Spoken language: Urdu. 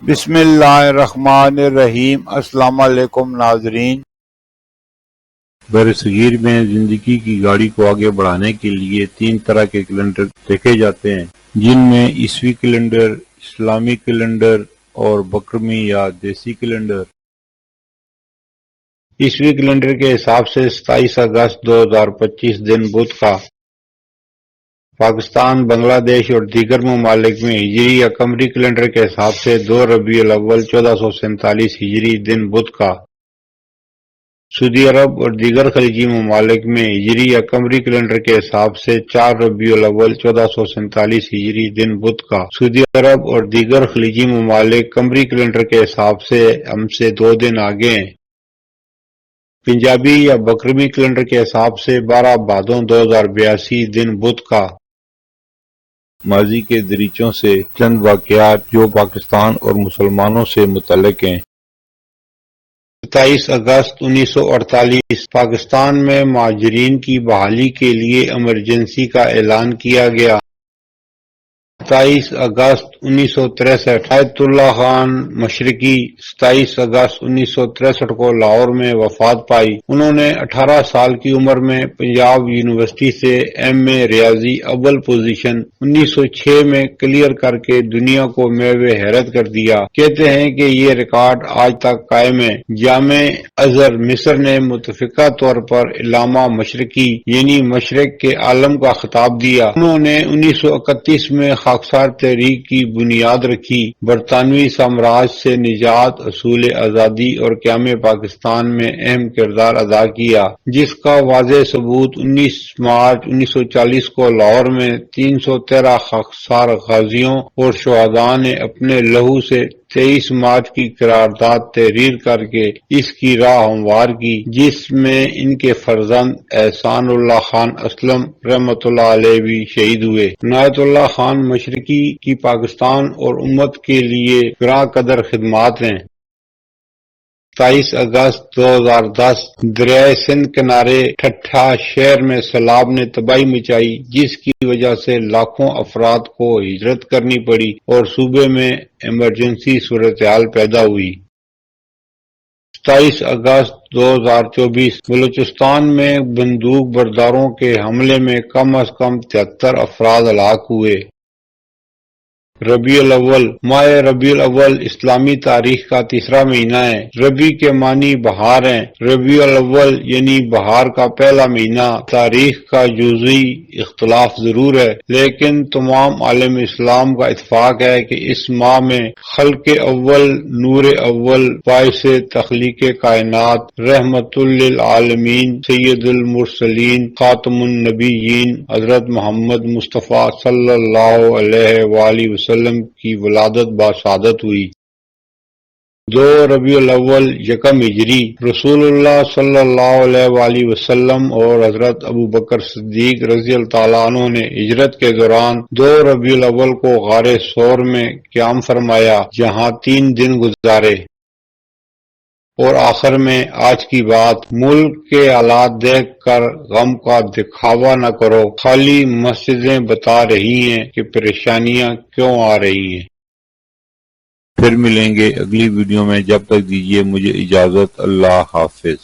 بسم اللہ الرحمن الرحیم۔ السلام علیکم ناظرین۔ برصغیر میں زندگی کی گاڑی کو آگے بڑھانے کے لیے 3 طرح کے کیلنڈر دیکھے جاتے ہیں، جن میں عیسوی کیلنڈر، اسلامی کیلنڈر اور بکرمی یا دیسی کیلنڈر۔ عیسوی کیلنڈر کے حساب سے 27 اگست 2025 دن بدھ کا پاکستان، بنگلہ دیش اور دیگر ممالک میں ہجری یا قمری کیلنڈر کے حساب سے 2 ربیع الاول 1447 ہجری دن بدھ کا، سعودی عرب اور دیگر خلیجی ممالک میں ہجری یا قمری کیلنڈر کے حساب سے 4 ربیع الاول 1447 ہجری دن بدھ کا، سعودی عرب اور دیگر خلیجی ممالک قمری کیلنڈر کے حساب سے ہم سے 2 دن آگے ہیں۔ پنجابی یا بکرمی کیلنڈر کے حساب سے 12 بھادوں 2082 دن بدھ کا۔ ماضی کے دریچوں سے چند واقعات جو پاکستان اور مسلمانوں سے متعلق ہیں۔ 27 اگست 1948 پاکستان میں مہاجرین کی بحالی کے لیے ایمرجنسی کا اعلان کیا گیا۔ 27 اگست 1963 آیت اللہ خان مشرقی 27 اگست 1963 کو لاہور میں وفات پائی۔ انہوں نے 18 سال کی عمر میں پنجاب یونیورسٹی سے ایم اے ریاضی اول پوزیشن 1906 میں کلیئر کر کے دنیا کو محو حیرت کر دیا۔ کہتے ہیں کہ یہ ریکارڈ آج تک قائم ہے۔ جامع ازہر مصر نے متفقہ طور پر علامہ مشرقی یعنی مشرق کے عالم کا خطاب دیا۔ انہوں نے 1931 میں خاکسار تحریک کی بنیاد رکھی، برطانوی سامراج سے نجات، حصول آزادی اور قیام پاکستان میں اہم کردار ادا کیا، جس کا واضح ثبوت 19 مارچ 1940 کو لاہور میں 313 خاکسار غازیوں اور شہداء نے اپنے لہو سے 23 مارچ کی قرارداد تحریر کر کے اس کی راہ ہموار کی، جس میں ان کے فرزند احسان اللہ خان اسلم رحمۃ اللہ علیہ بھی شہید ہوئے۔ عنایت اللہ خان مشرقی کی پاکستان اور امت کے لیے گراں قدر خدمات ہیں۔ 27 اگست 2010 دریائے سندھ کنارے ٹھٹھہ شہر میں سیلاب نے تباہی مچائی، جس کی وجہ سے لاکھوں افراد کو ہجرت کرنی پڑی اور صوبے میں ایمرجنسی صورتحال پیدا ہوئی۔ 27 اگست 2024 بلوچستان میں بندوق برداروں کے حملے میں کم از کم 73 افراد ہلاک ہوئے۔ ربیع الاول ماہ ربیع الاول اسلامی تاریخ کا تیسرا مہینہ ہے۔ ربیع کے معنی بہار ہیں۔ ربیع الاول یعنی بہار کا پہلا مہینہ۔ تاریخ کا جزوی اختلاف ضرور ہے، لیکن تمام عالم اسلام کا اتفاق ہے کہ اس ماہ میں خلق اول، نور اول، باعث تخلیق کائنات، رحمت للعالمین، سید المرسلین، خاتم النبیین حضرت محمد مصطفیٰ صلی اللہ علیہ وآلہ وسلم کی ولادت باسعادت ہوئی۔ 2 ربیع الاول یکم ہجری رسول اللہ صلی اللہ علیہ وآلہ وسلم اور حضرت ابوبکر صدیق رضی اللہ تعالیٰ عنہ نے ہجرت کے دوران 2 ربیع الاول کو غار ثور میں قیام فرمایا، جہاں 3 دن گزارے۔ اور آخر میں آج کی بات، ملک کے حالات دیکھ کر غم کا دکھاوا نہ کرو، خالی مسجدیں بتا رہی ہیں کہ پریشانیاں کیوں آ رہی ہیں۔ پھر ملیں گے اگلی ویڈیو میں، جب تک دیجیے مجھے اجازت، اللہ حافظ۔